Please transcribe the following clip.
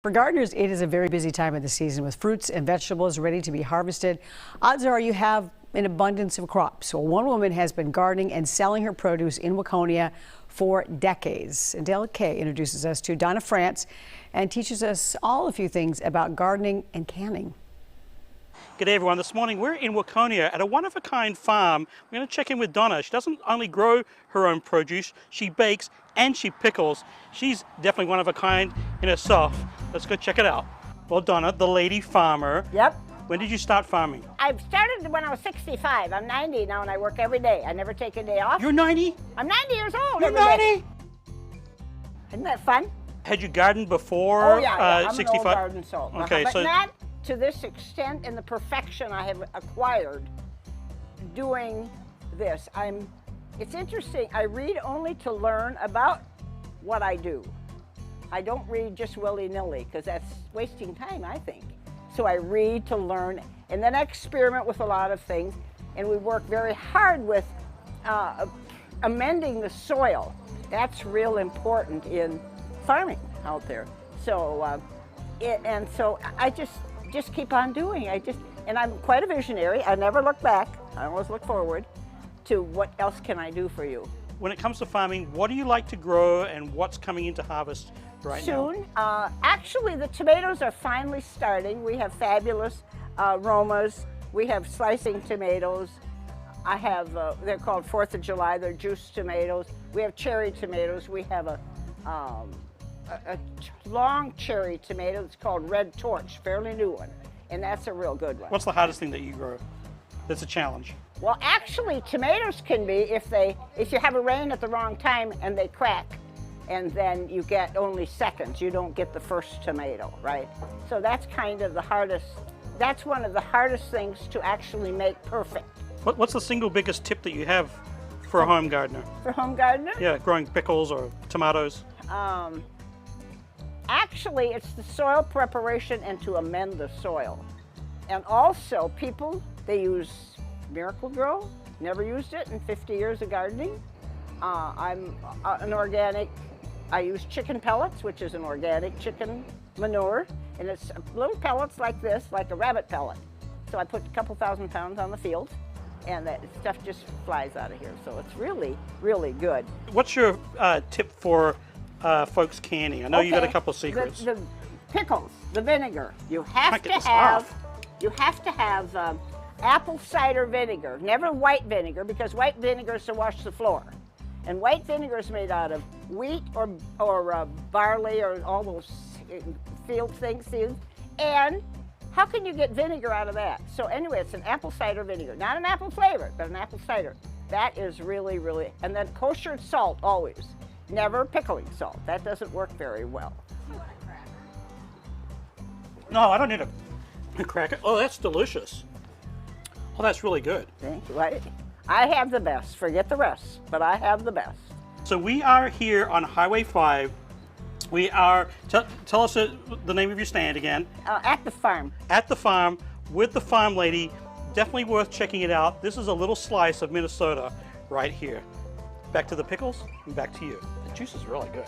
For gardeners, it is a very busy time of the season with fruits and vegetables ready to be harvested. Odds are you have an abundance of crops. Well, one woman has been gardening and selling her produce in Waconia for decades. And Dale Kay introduces us to Donna Frantz and teaches us all a few things about gardening and canning. G'day everyone, this morning we're in Waconia at a one-of-a-kind farm. We're going to check in with Donna. She doesn't only grow her own produce, she bakes and she pickles. She's definitely one of a kind in herself. Let's go check it out. Well, Donna, the lady farmer. Yep. When did you start farming? I started when I was 65. I'm 90 now and I work every day. I never take a day off. You're 90? I'm 90 years old. You're 90? Isn't that fun? Had you gardened before Oh yeah, I'm 65? an old garden soul. Okay, but so not to this extent and the perfection I have acquired doing this. It's interesting. I read only to learn about what I do. I don't read just willy-nilly because that's wasting time, I think. So I read to learn, and then I experiment with a lot of things, and we work very hard with amending the soil. That's real important in farming out there. So, so I just keep on doing. And I'm quite a visionary. I never look back. I always look forward to what else can I do for you. when it comes to farming, what do you like to grow and what's coming into harvest right now? Soon. Actually, the tomatoes are finally starting. We have fabulous Romas. We have slicing tomatoes. I have, they're called 4th of July, they're juice tomatoes. We have cherry tomatoes. We have a long cherry tomato. It's called Red Torch, fairly new one. And that's a real good one. What's the hardest thing that you grow? That's a challenge. Well, actually, tomatoes can be if you have a rain at the wrong time and they crack, and then you get only seconds. You don't get the first tomato, right? So that's kind of the hardest. That's one of the hardest things to actually make perfect. What's the single biggest tip that you have for a home gardener? For home gardener? Yeah, growing pickles or tomatoes. Actually, it's the soil preparation and to amend the soil. And also, people, they use Miracle Grow. Never used it in 50 years of gardening. I'm an organic. I use chicken pellets, which is an organic chicken manure. And it's little pellets like this, like a rabbit pellet. So I put a couple thousand pounds on the field, and that stuff just flies out of here. So it's really, really good. What's your tip for folks canning? I know you got a couple of secrets. The pickles, the vinegar. You have to have apple cider vinegar, never white vinegar, because white vinegar is to wash the floor. And white vinegar is made out of wheat or barley or all those field things. And how can you get vinegar out of that? So anyway, it's an apple cider vinegar. Not an apple flavor, but an apple cider. That is really, really, and then kosher salt always. Never pickling salt. That doesn't work very well. No, I don't need a cracker. Oh, that's delicious. Oh, that's really good. Thank you. I have the best. Forget the rest, but I have the best. So we are here on Highway 5. We are, tell us the name of your stand again. At the farm. At the farm with the farm lady. Definitely worth checking it out. This is a little slice of Minnesota right here. Back to the pickles and back to you. The juice is really good.